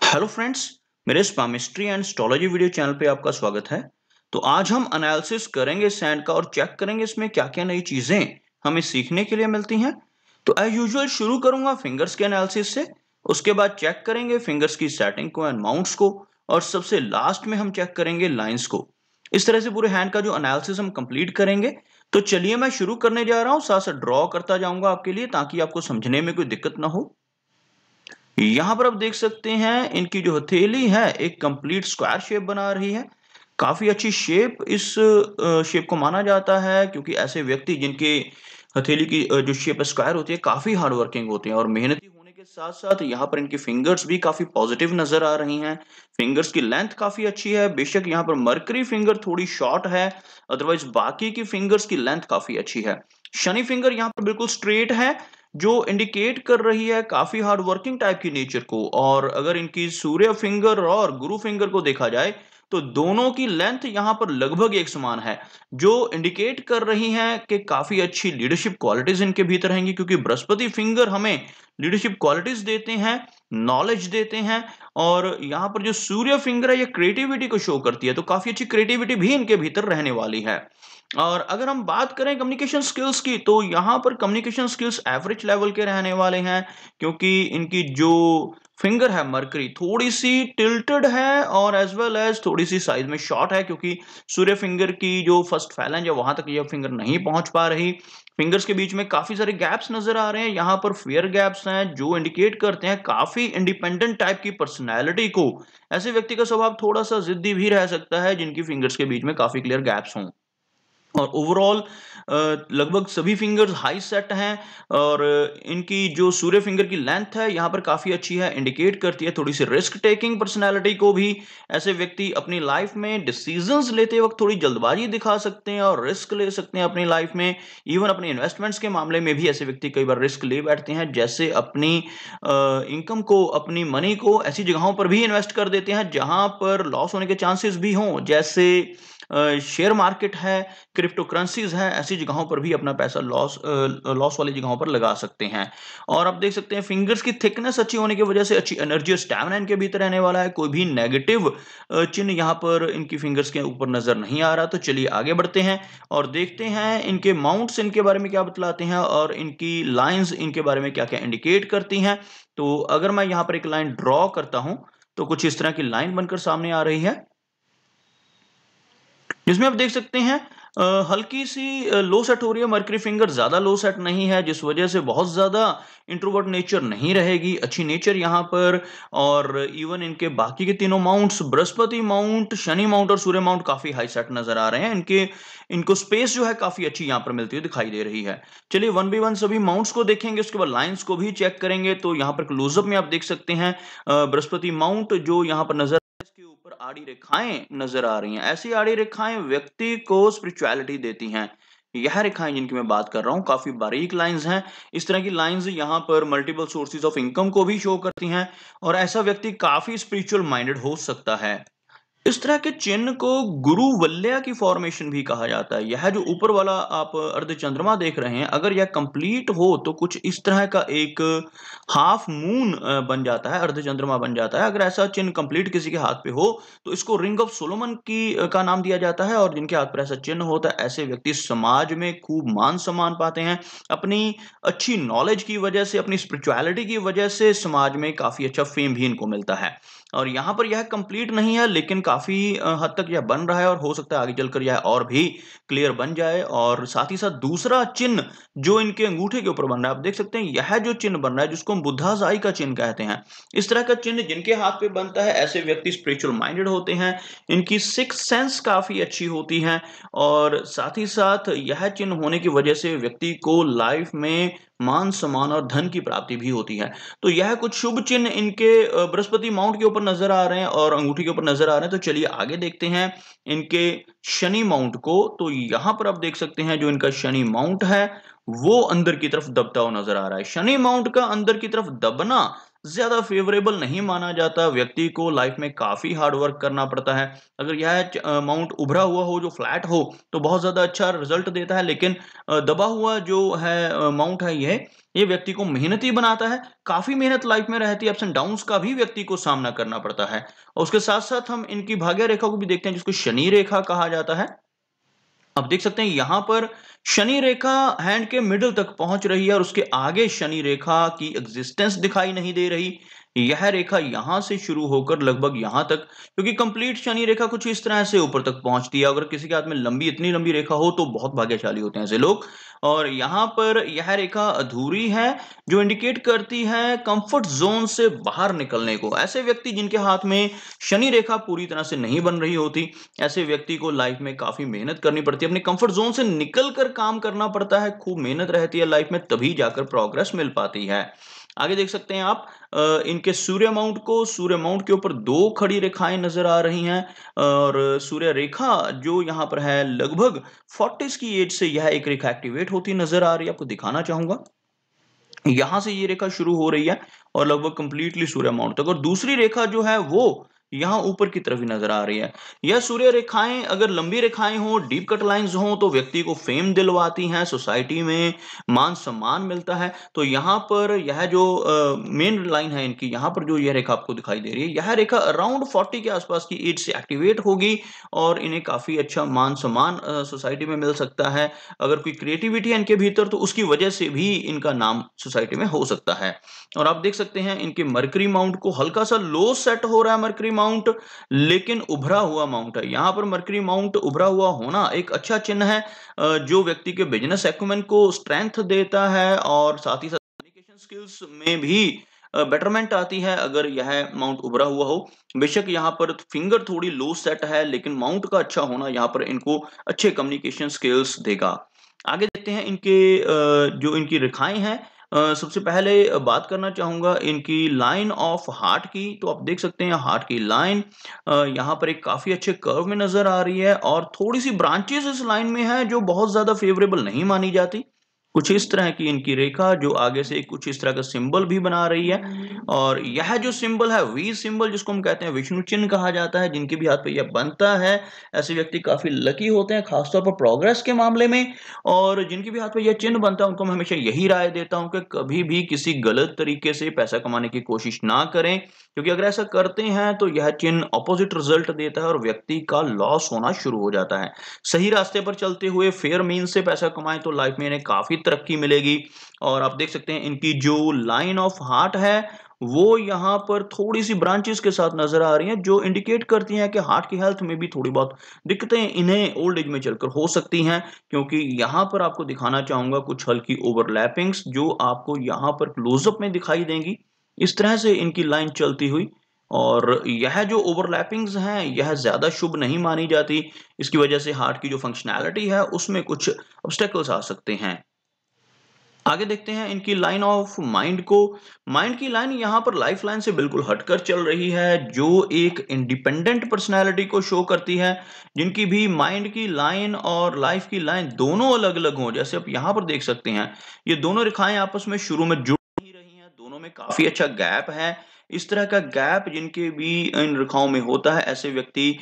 Hello friends, मेरे इस palmistry and astrology video channel पे आपका स्वागत है। तो आज हम एनालिसिस करेंगे सैंड का और चेक करेंगे इसमें क्या-क्या नई चीजें हमें सीखने के लिए मिलती हैं। तो एज यूजुअल शुरू करूंगा फिंगर्स के एनालिसिस से। उसके बाद चेक करेंगे फिंगर्स की सेटिंग को एंड माउंट्स को, और सबसे लास्ट में हम चेक करेंगे लाइंस को। इस तरह से पूरे हैंड का जो एनालिसिस हम कंप्लीट करेंगे। तो चलिए मैं शुरू करने जा रहा हूँ, साथ साथ ड्रॉ करता जाऊंगा आपके लिए ताकि आपको समझने में कोई दिक्कत ना हो। यहाँ पर आप देख सकते हैं इनकी जो हथेली है एक कंप्लीट स्क्वायर शेप बना रही है। काफी अच्छी शेप इस शेप को माना जाता है, क्योंकि ऐसे व्यक्ति जिनके हथेली की जो शेप स्क्वायर होती है काफी हार्ड वर्किंग होते हैं और मेहनती होने के साथ साथ यहाँ पर इनकी फिंगर्स भी काफी पॉजिटिव नजर आ रही हैं। फिंगर्स की लेंथ काफी अच्छी है, बेशक यहाँ पर मरकरी फिंगर थोड़ी शॉर्ट है, अदरवाइज बाकी की फिंगर्स की लेंथ काफी अच्छी है। शनि फिंगर यहाँ पर बिल्कुल स्ट्रेट है, जो इंडिकेट कर रही है काफी हार्ड वर्किंग टाइप की नेचर को। और अगर इनकी सूर्य फिंगर और गुरु फिंगर को देखा जाए तो दोनों की लेंथ यहां पर लगभग एक समान है, जो इंडिकेट कर रही है कि काफी अच्छी लीडरशिप क्वालिटीज इनके भीतर रहेंगी, क्योंकि बृहस्पति फिंगर हमें लीडरशिप क्वालिटीज देते हैं, नॉलेज देते हैं। और यहाँ पर जो सूर्य फिंगर है ये क्रिएटिविटी को शो करती है, तो काफी अच्छी क्रिएटिविटी भी इनके भीतर रहने वाली है। और अगर हम बात करें कम्युनिकेशन स्किल्स की, तो यहाँ पर कम्युनिकेशन स्किल्स एवरेज लेवल के रहने वाले हैं, क्योंकि इनकी जो फिंगर है मरकरी थोड़ी सी टिल्टेड है और एज वेल एज थोड़ी सी साइज में शॉर्ट है, क्योंकि सूर्य फिंगर की जो फर्स्ट फैलेंज है वहां तक यह फिंगर नहीं पहुंच पा रही। फिंगर्स के बीच में काफी सारे गैप्स नजर आ रहे हैं, यहाँ पर फेयर गैप्स हैं जो इंडिकेट करते हैं काफी इंडिपेंडेंट टाइप की पर्सनैलिटी को। ऐसे व्यक्ति का स्वभाव थोड़ा सा जिद्दी भी रह सकता है जिनकी फिंगर्स के बीच में काफी क्लियर गैप्स हों। और ओवरऑल लगभग सभी फिंगर्स हाई सेट हैं। और इनकी जो सूर्य फिंगर की लेंथ है यहाँ पर काफी अच्छी है, इंडिकेट करती है थोड़ी सी रिस्क टेकिंग पर्सनालिटी को भी। ऐसे व्यक्ति अपनी लाइफ में डिसीजंस लेते वक्त थोड़ी जल्दबाजी दिखा सकते हैं और रिस्क ले सकते हैं अपनी लाइफ में। इवन अपने इन्वेस्टमेंट्स के मामले में भी ऐसे व्यक्ति कई बार रिस्क ले बैठते हैं, जैसे अपनी इनकम को, अपनी मनी को ऐसी जगहों पर भी इन्वेस्ट कर देते हैं जहां पर लॉस होने के चांसेस भी हों, जैसे शेयर मार्केट है, क्रिप्टो करेंसीज है, ऐसी जगहों पर भी अपना पैसा लॉस वाली जगहों पर लगा सकते हैं। और आप देख सकते हैं फिंगर्स की थिकनेस अच्छी होने की वजह से अच्छी एनर्जी और स्टैमिना इनके भीतर रहने वाला है। कोई भी नेगेटिव चिन्ह यहाँ पर इनकी फिंगर्स के ऊपर नजर नहीं आ रहा। तो चलिए आगे बढ़ते हैं और देखते हैं इनके माउंट्स इनके बारे में क्या बतलाते हैं और इनकी लाइंस इनके बारे में क्या क्या इंडिकेट करती हैं। तो अगर मैं यहाँ पर एक लाइन ड्रॉ करता हूं तो कुछ इस तरह की लाइन बनकर सामने आ रही है, जिसमें आप देख सकते हैं हल्की सी लो सेट हो रही है। मर्करी फिंगर ज्यादा लो सेट नहीं है, जिस वजह से बहुत ज्यादा इंट्रोवर्ट नेचर नहीं रहेगी, अच्छी नेचर यहाँ पर। और इवन इनके बाकी के तीनों mounts, Brihaspati mount, Shani mount और सूर्य माउंट काफी हाई सेट नजर आ रहे हैं। इनको स्पेस जो है काफी अच्छी यहाँ पर मिलती हुई दिखाई दे रही है। चलिए वन बाई वन सभी माउंट्स को देखेंगे, उसके बाद लाइंस को भी चेक करेंगे। तो यहाँ पर क्लोजअप में आप देख सकते हैं बृहस्पति माउंट जो यहाँ पर नजर, इसके ऊपर आड़ी रेखाएं नजर आ रही हैं। ऐसी आड़ी रेखाएं व्यक्ति को स्पिरिचुअलिटी देती हैं। यह रेखाएं जिनकी मैं बात कर रहा हूं काफी बारीक लाइंस हैं। इस तरह की लाइंस यहां पर मल्टीपल सोर्सेज ऑफ इनकम को भी शो करती हैं, और ऐसा व्यक्ति काफी स्पिरिचुअल माइंडेड हो सकता है। इस तरह के चिन्ह को गुरु वल्ल्या की फॉर्मेशन भी कहा जाता है। यह जो ऊपर वाला आप अर्ध चंद्रमा देख रहे हैं, अगर यह कंप्लीट हो तो कुछ इस तरह का एक हाफ मून बन जाता है, अर्ध चंद्रमा बन जाता है। अगर ऐसा चिन्ह कंप्लीट किसी के हाथ पे हो तो इसको रिंग ऑफ सोलोमन की का नाम दिया जाता है। और जिनके हाथ पर ऐसा चिन्ह होता है, ऐसे व्यक्ति समाज में खूब मान सम्मान पाते हैं। अपनी अच्छी नॉलेज की वजह से, अपनी स्पिरिचुअलिटी की वजह से समाज में काफी अच्छा फेम भी इनको मिलता है। और यहाँ पर यह कंप्लीट नहीं है, लेकिन काफी हद तक यह बन रहा है, और हो सकता है आगे चलकर यह और भी क्लियर बन जाए। और साथ ही साथ दूसरा चिन्ह जो इनके अंगूठे के ऊपर बन रहा है, आप देख सकते हैं यह जो चिन्ह बन रहा है जिसको हम बुद्धाजाई का चिन्ह कहते हैं। इस तरह का चिन्ह जिनके हाथ पे बनता है, ऐसे व्यक्ति स्पिरिचुअल माइंडेड होते हैं, इनकी सिक्स सेंस काफी अच्छी होती है। और साथ ही साथ यह चिन्ह होने की वजह से व्यक्ति को लाइफ में मान सम्मान और धन की प्राप्ति भी होती है। तो यह कुछ शुभ चिन्ह इनके बृहस्पति माउंट के ऊपर नजर आ रहे हैं और अंगूठी के ऊपर नजर आ रहे हैं। तो चलिए आगे देखते हैं इनके शनि माउंट को। तो यहां पर आप देख सकते हैं जो इनका शनि माउंट है वो अंदर की तरफ दबता हुआ नजर आ रहा है। शनि माउंट का अंदर की तरफ दबना ज्यादा फेवरेबल नहीं माना जाता। व्यक्ति को लाइफ में काफी हार्ड वर्क करना पड़ता है। अगर यह माउंट उभरा हुआ हो, जो फ्लैट हो, तो बहुत ज्यादा अच्छा रिजल्ट देता है, लेकिन दबा हुआ जो है माउंट है, ये व्यक्ति को मेहनती बनाता है। काफी मेहनत लाइफ में रहती है, अप्स एंड डाउन्स का भी व्यक्ति को सामना करना पड़ता है। और उसके साथ साथ हम इनकी भाग्य रेखा को भी देखते हैं, जिसको शनि रेखा कहा जाता है। अब देख सकते हैं यहां पर शनि रेखा हैंड के मिडिल तक पहुंच रही है और उसके आगे शनि रेखा की एग्जिस्टेंस दिखाई नहीं दे रही। यह रेखा यहां से शुरू होकर लगभग यहां तक, क्योंकि कंप्लीट शनि रेखा कुछ इस तरह से ऊपर तक पहुंचती है। अगर किसी के हाथ में इतनी लंबी रेखा हो तो बहुत भाग्यशाली होते हैं ऐसे लोग। और यहां पर यह रेखा अधूरी है, जो इंडिकेट करती है कंफर्ट जोन से बाहर निकलने को। ऐसे व्यक्ति जिनके हाथ में शनि रेखा पूरी तरह से नहीं बन रही होती, ऐसे व्यक्ति को लाइफ में काफी मेहनत करनी पड़ती है, अपने कंफर्ट जोन से निकल कर काम करना पड़ता है, खूब मेहनत रहती है लाइफ में, तभी जाकर प्रोग्रेस मिल पाती है। आगे देख सकते हैं आप इनके सूर्य माउंट को। सूर्य माउंट के ऊपर दो खड़ी रेखाएं नजर आ रही हैं और सूर्य रेखा जो यहाँ पर है लगभग 40 की एज से यह एक रेखा एक्टिवेट होती नजर आ रही है। आपको दिखाना चाहूंगा, यहां से ये रेखा शुरू हो रही है और लगभग कंप्लीटली सूर्य माउंट तक, और दूसरी रेखा जो है वो यहां ऊपर की तरफ ही नजर आ रही है। यह सूर्य रेखाएं अगर लंबी रेखाएं हो, डीप कट लाइंस हो, तो व्यक्ति को फेम दिलवाती हैं, सोसाइटी में मान सम्मान मिलता है। तो यहां पर यह जो मेन लाइन है इनकी, यहां पर जो यह रेखा आपको दिखाई दे रही है, यह रेखा अराउंड 40 के आसपास की एज से एक्टिवेट होगी और इन्हें काफी अच्छा मान सम्मान सोसाइटी में मिल सकता है। अगर कोई क्रिएटिविटी है इनके भीतर तो उसकी वजह से भी इनका नाम सोसाइटी में हो सकता है। और आप देख सकते हैं इनके मरकरी माउंट को हल्का सा लो सेट हो रहा है मरकरी माउंट, लेकिन उभरा हुआ माउंट है। यहां पर मरकरी माउंट उभरा हुआ होना एक अच्छा चिन्ह है, जो व्यक्ति के बिजनेस एक्यूमेन को स्ट्रेंथ देता है और साथ ही साथ कम्युनिकेशन स्किल्स में भी बेटरमेंट आती है अगर यह माउंट उभरा हुआ हो। बेशक यहाँ पर फिंगर थोड़ी लो सेट है, लेकिन माउंट का अच्छा होना यहाँ पर इनको अच्छे कम्युनिकेशन स्किल्स देगा। आगे देखते हैं इनके जो इनकी रेखाएं हैं। सबसे पहले बात करना चाहूंगा इनकी लाइन ऑफ हार्ट की। तो आप देख सकते हैं हार्ट की लाइन यहाँ पर एक काफी अच्छे कर्व में नजर आ रही है और थोड़ी सी ब्रांचेस इस लाइन में है जो बहुत ज्यादा फेवरेबल नहीं मानी जाती। कुछ इस तरह की इनकी रेखा जो आगे से कुछ इस तरह का सिंबल भी बना रही है, और यह जो सिंबल है वी सिंबल, जिसको हम कहते हैं विष्णु चिन्ह कहा जाता है, जिनके भी हाथ पे यह बनता है, ऐसे व्यक्ति काफी लकी होते हैं खासतौर पर प्रोग्रेस के मामले में। और जिनके भी हाथ पे यह चिन्ह बनता है उनको मैं हमेशा यही राय देता हूं कि कभी भी किसी गलत तरीके से पैसा कमाने की कोशिश ना करें, क्योंकि अगर ऐसा करते हैं तो यह चिन्ह ऑपोजिट रिजल्ट देता है और व्यक्ति का लॉस होना शुरू हो जाता है। सही रास्ते पर चलते हुए फेयर मीन से पैसा कमाएं तो लाइफ में इन्हें काफी तरक्की मिलेगी। और आप देख सकते हैं इनकी जो लाइन ऑफ हार्ट है वो यहाँ पर थोड़ी सी ब्रांचेस के साथ नजर आ रही हैं, जो इंडिकेट करती हैं कि हार्ट की हेल्थ में भी थोड़ी बहुत दिक्कतें इन्हें ओल्ड एज में चलकर हो सकती हैं। क्योंकि यहाँ पर आपको दिखाना चाहूंगा कुछ हल्की ओवरलैपिंग्स जो आपको यहाँ पर क्लोजअप में दिखाई देंगी, इस तरह से इनकी लाइन चलती हुई। और यह जो ओवरलैपिंग्स हैं यह ज्यादा शुभ नहीं मानी जाती। इसकी वजह से हार्ट की जो फंक्शनैलिटी है उसमें कुछ ऑब्स्टेकल्स आ सकते हैं। आगे देखते हैं इनकी लाइन ऑफ माइंड को। माइंड की लाइन यहाँ पर लाइफ लाइन से बिल्कुल हटकर चल रही है, जो एक इंडिपेंडेंट पर्सनैलिटी को शो करती है। जिनकी भी माइंड की लाइन और लाइफ की लाइन दोनों अलग अलग हों, जैसे आप यहाँ पर देख सकते हैं ये दोनों रेखाएं आपस में शुरू में जुड़ नहीं रही हैं, दोनों में काफी अच्छा गैप है। इस तरह का गैप जिनके भी इन रेखाओं में होता है, ऐसे व्यक्ति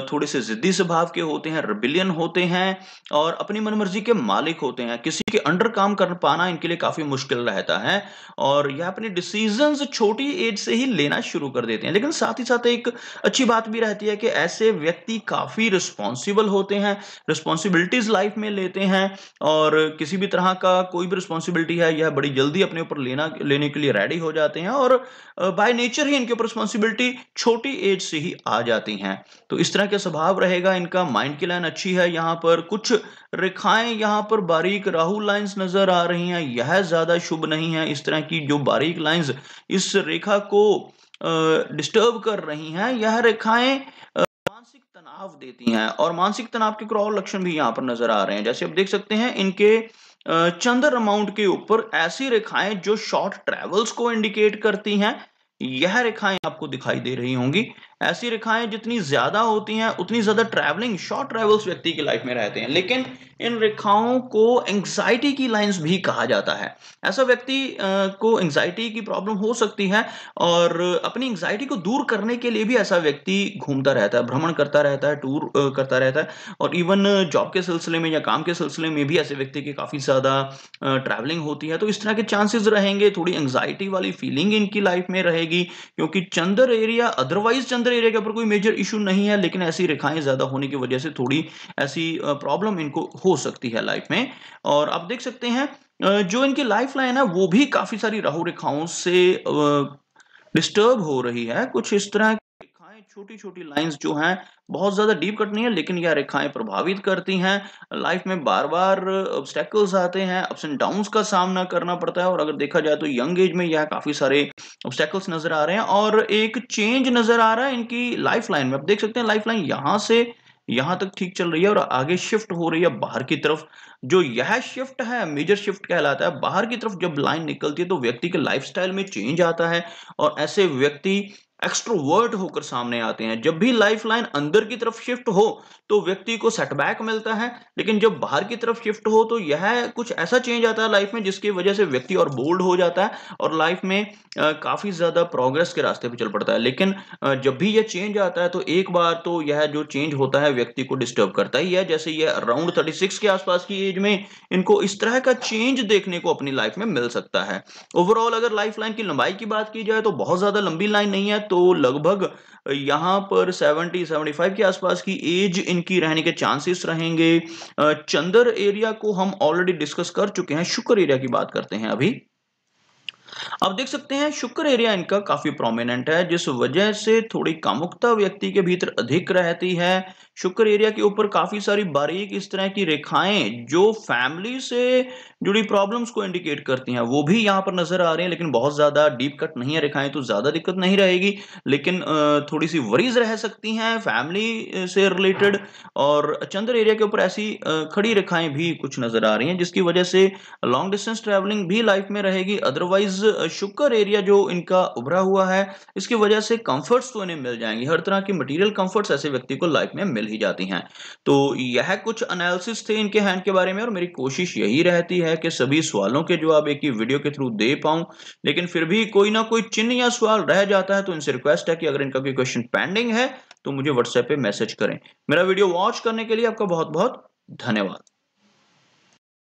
थोड़े से जिद्दी स्वभाव के होते हैं, रिबिलियन होते हैं और अपनी मनमर्जी के मालिक होते हैं। किसी के अंडर काम कर पाना इनके लिए काफी मुश्किल रहता है और यह अपने डिसीजंस छोटी एज से ही लेना शुरू कर देते हैं। लेकिन साथ ही साथ एक अच्छी बात भी रहती है कि ऐसे व्यक्ति काफी रिस्पॉन्सिबल होते हैं, रिस्पॉन्सिबिलिटीज लाइफ में लेते हैं और किसी भी तरह का कोई भी रिस्पॉन्सिबिलिटी है यह बड़ी जल्दी अपने ऊपर लेने के लिए रेडी हो जाते हैं और बाय नेचर ही इनके ऊपर रिस्पॉन्सिबिलिटी छोटी एज से ही आ जाती हैं। तो इस तरह का स्वभाव रहेगा इनका। माइंड की लाइन अच्छी है, यहाँ पर कुछ रेखाएं यहाँ पर बारीक राहु लाइंस नजर आ रही हैं, यह ज्यादा शुभ नहीं है। इस तरह की जो बारीक लाइंस इस रेखा को डिस्टर्ब कर रही हैं, यह रेखाएं मानसिक तनाव देती हैं और मानसिक तनाव के कुछ और लक्षण भी यहाँ पर नजर आ रहे हैं। जैसे आप देख सकते हैं इनके चंद्र अमाउंट के ऊपर ऐसी रेखाएं जो शॉर्ट ट्रेवल्स को इंडिकेट करती हैं, यह रेखाएं आपको दिखाई दे रही होंगी। ऐसी रेखाएं जितनी ज्यादा होती हैं उतनी ज्यादा ट्रैवलिंग, शॉर्ट ट्रैवल्स व्यक्ति की लाइफ में रहते हैं। लेकिन इन रेखाओं को एंग्जाइटी की लाइंस भी कहा जाता है। ऐसा व्यक्ति को एंग्जाइटी की प्रॉब्लम हो सकती है और अपनी एंग्जाइटी को दूर करने के लिए भी ऐसा व्यक्ति घूमता रहता है, भ्रमण करता रहता है, टूर करता रहता है। और इवन जॉब के सिलसिले में या काम के सिलसिले में भी ऐसे व्यक्ति की काफी ज्यादा ट्रैवलिंग होती है। तो इस तरह के चांसेस रहेंगे, थोड़ी एंग्जाइटी वाली फीलिंग इनकी लाइफ में रहेगी, क्योंकि चंद्र एरिया, अदरवाइज चंद्र एरिया के ऊपर कोई मेजर इशू नहीं है, लेकिन ऐसी रेखाएं ज्यादा होने की वजह से थोड़ी ऐसी प्रॉब्लम इनको हो सकती है लाइफ में। और आप देख सकते हैं जो इनकी लाइफ लाइन है वो भी काफी सारी राहु रेखाओं से डिस्टर्ब हो रही है। कुछ इस तरह की रेखाएं, छोटी छोटी लाइंस जो हैं, बहुत ज्यादा डीप कट नहीं है, लेकिन यह रेखाएं प्रभावित करती हैं। लाइफ में बार बार ऑब्स्टेकल्स आते हैं, अप्स एंड डाउन्स का सामना करना पड़ता है। और अगर देखा जाए तो यंग एज में यह काफी सारे ऑब्स्टेकल्स नजर आ रहे हैं और एक चेंज नजर आ रहा है इनकी लाइफ लाइन में। आप देख सकते हैं लाइफ लाइन यहां से यहां तक ठीक चल रही है और आगे शिफ्ट हो रही है बाहर की तरफ। जो यह शिफ्ट है मेजर शिफ्ट कहलाता है। बाहर की तरफ जब लाइन निकलती है तो व्यक्ति के लाइफस्टाइल में चेंज आता है और ऐसे व्यक्ति एक्सट्रोवर्ट होकर सामने आते हैं। जब भी लाइफ लाइन अंदर की तरफ शिफ्ट हो तो व्यक्ति को सेटबैक मिलता है, लेकिन जब बाहर की तरफ शिफ्ट हो तो यह कुछ ऐसा चेंज आता है लाइफ में जिसकी वजह से व्यक्ति और बोल्ड हो जाता है और लाइफ में काफी ज्यादा प्रोग्रेस के रास्ते पे चल पड़ता है। लेकिन जब भी यह चेंज आता है तो एक बार तो यह जो चेंज होता है व्यक्ति को डिस्टर्ब करता ही है। जैसे ये अराउंड 36 के आसपास की एज में इनको इस तरह का चेंज देखने को अपनी लाइफ में मिल सकता है। ओवरऑल अगर लाइफ लाइन की लंबाई की बात की जाए तो बहुत ज्यादा लंबी लाइन नहीं है, तो लगभग यहाँ पर 70-75 के आसपास की एज इनकी रहने के चांसेस रहेंगे। चंद्र एरिया को हम ऑलरेडी डिस्कस कर चुके हैं, शुक्र एरिया की बात करते हैं अभी। आप देख सकते हैं शुक्र एरिया इनका काफी प्रोमिनेंट है, जिस वजह से थोड़ी कामुकता व्यक्ति के भीतर अधिक रहती है। शुक्र एरिया के ऊपर काफी सारी बारीक इस तरह की रेखाएं जो फैमिली से जुड़ी प्रॉब्लम्स को इंडिकेट करती हैं वो भी यहाँ पर नजर आ रही हैं, लेकिन बहुत ज्यादा डीप कट नहीं है रेखाएं, तो ज्यादा दिक्कत नहीं रहेगी। लेकिन थोड़ी सी वरीज रह सकती हैं फैमिली से रिलेटेड। और चंद्र एरिया के ऊपर ऐसी खड़ी रेखाएं भी कुछ नजर आ रही हैं जिसकी वजह से लॉन्ग डिस्टेंस ट्रैवलिंग भी लाइफ में रहेगी। अदरवाइज शुक्र एरिया जो इनका उभरा हुआ है इसकी वजह से कंफर्ट्स तो इन्हें मिल जाएंगे, हर तरह की मटेरियल कंफर्ट्स ऐसे व्यक्ति को लाइफ में मिल ही जाती हैं। तो यह कुछ एनालिसिस थे इनके हैंड के बारे में और मेरी कोशिश यही रहती है कि सभी सवालों के जवाब एक ही वीडियो के थ्रू दे पाऊं। लेकिन फिर भी कोई ना कोई चिन्ह या सवाल रह जाता है तो इनसे रिक्वेस्ट है कि अगर इनका कोई क्वेश्चन पेंडिंग है तो मुझे व्हाट्सएप पे मैसेज करें। मेरा वीडियो वॉच करने के लिए आपका बहुत बहुत धन्यवाद।